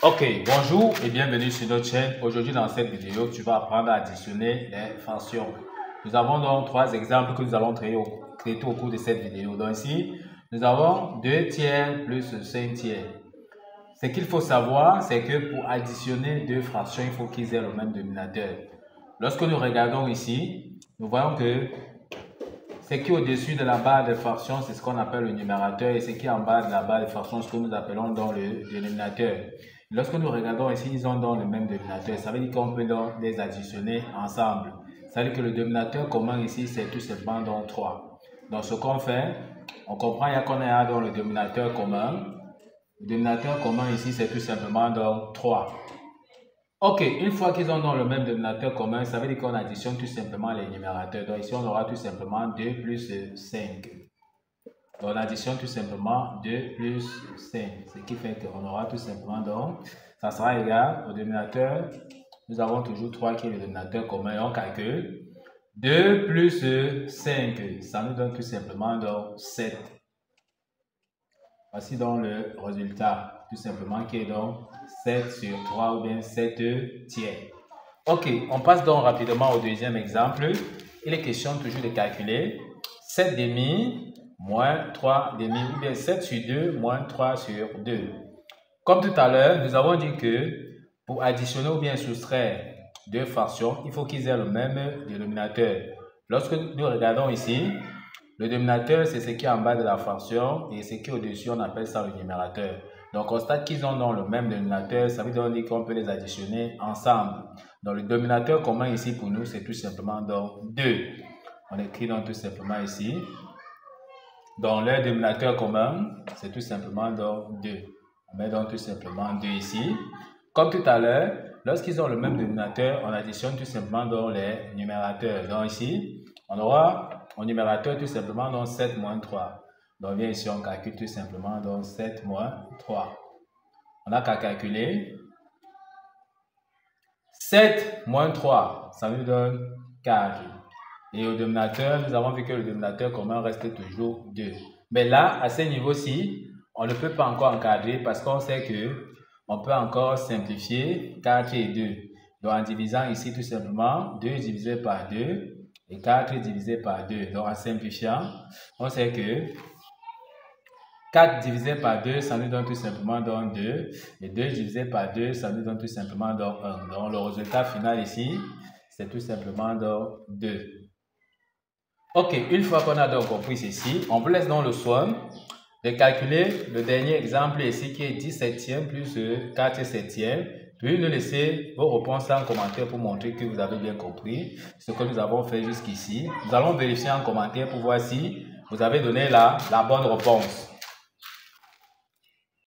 Ok, bonjour et bienvenue sur notre chaîne. Aujourd'hui dans cette vidéo, tu vas apprendre à additionner les fractions. Nous avons donc trois exemples que nous allons traiter au cours de cette vidéo. Donc ici, nous avons 2 tiers plus 5 tiers. Ce qu'il faut savoir, c'est que pour additionner deux fractions, il faut qu'ils aient le même dénominateur. Lorsque nous regardons ici, nous voyons que ce qui est au-dessus de la barre de fraction, c'est ce qu'on appelle le numérateur, et ce qui est en bas de la barre de fraction, ce que nous appelons dans le dénominateur. Lorsque nous regardons ici, ils ont donc le même dénominateur. Ça veut dire qu'on peut donc les additionner ensemble. Ça veut dire que le dénominateur commun ici, c'est tout simplement donc 3. Donc ce qu'on fait, on comprend qu'on a donc le dénominateur commun. Le dénominateur commun ici, c'est tout simplement donc 3. Ok, une fois qu'ils ont donc le même dénominateur commun, ça veut dire qu'on additionne tout simplement les numérateurs. Donc ici, on aura tout simplement 2 plus 5. Donc on additionne tout simplement 2 plus 5. Ce qui fait qu'on aura tout simplement donc, ça sera égal au dénominateur. Nous avons toujours 3 qui est le dénominateur commun et on calcule. 2 plus 5, ça nous donne tout simplement donc 7. Voici donc le résultat, tout simplement qui est donc 7 sur 3 ou bien 7 tiers. Ok, on passe donc rapidement au deuxième exemple. Il est question toujours de calculer 7 demi moins 3 demi ou bien 7 sur 2 moins 3 sur 2. Comme tout à l'heure, nous avons dit que pour additionner ou bien soustraire deux fractions, il faut qu'ils aient le même dénominateur. Lorsque nous regardons ici, le dénominateur, c'est ce qui est en bas de la fraction et ce qui est au-dessus, on appelle ça le numérateur. Donc, on constate qu'ils ont donc le même dénominateur, ça veut dire qu'on peut les additionner ensemble. Donc, le dénominateur commun ici pour nous, c'est tout simplement donc 2. On écrit donc tout simplement ici. Donc, leur dénominateur commun, c'est tout simplement donc 2. On met donc tout simplement 2 ici. Comme tout à l'heure, lorsqu'ils ont le même dénominateur, on additionne tout simplement donc les numérateurs. Donc, ici, on aura au numérateur tout simplement donc 7 moins 3. Donc bien ici on calcule tout simplement donc 7 moins 3. On n'a qu'à calculer. 7 moins 3, ça nous donne 4. Et au dénominateur, nous avons vu que le dénominateur commun reste toujours 2. Mais là, à ce niveau-ci, on ne peut pas encore encadrer parce qu'on sait que on peut encore simplifier 4 et 2. Donc en divisant ici tout simplement 2 divisé par 2. Et 4 divisé par 2. Donc, en simplifiant, on sait que 4 divisé par 2, ça nous donne tout simplement donc 2. Et 2 divisé par 2, ça nous donne tout simplement donc 1. Donc, le résultat final ici, c'est tout simplement donc 2. Ok, une fois qu'on a donc compris ceci, on vous laisse donc le soin de calculer le dernier exemple ici qui est 17e plus 4 septième. Puis nous laisser vos réponses en commentaire pour montrer que vous avez bien compris ce que nous avons fait jusqu'ici. Nous allons vérifier en commentaire pour voir si vous avez donné la bonne réponse.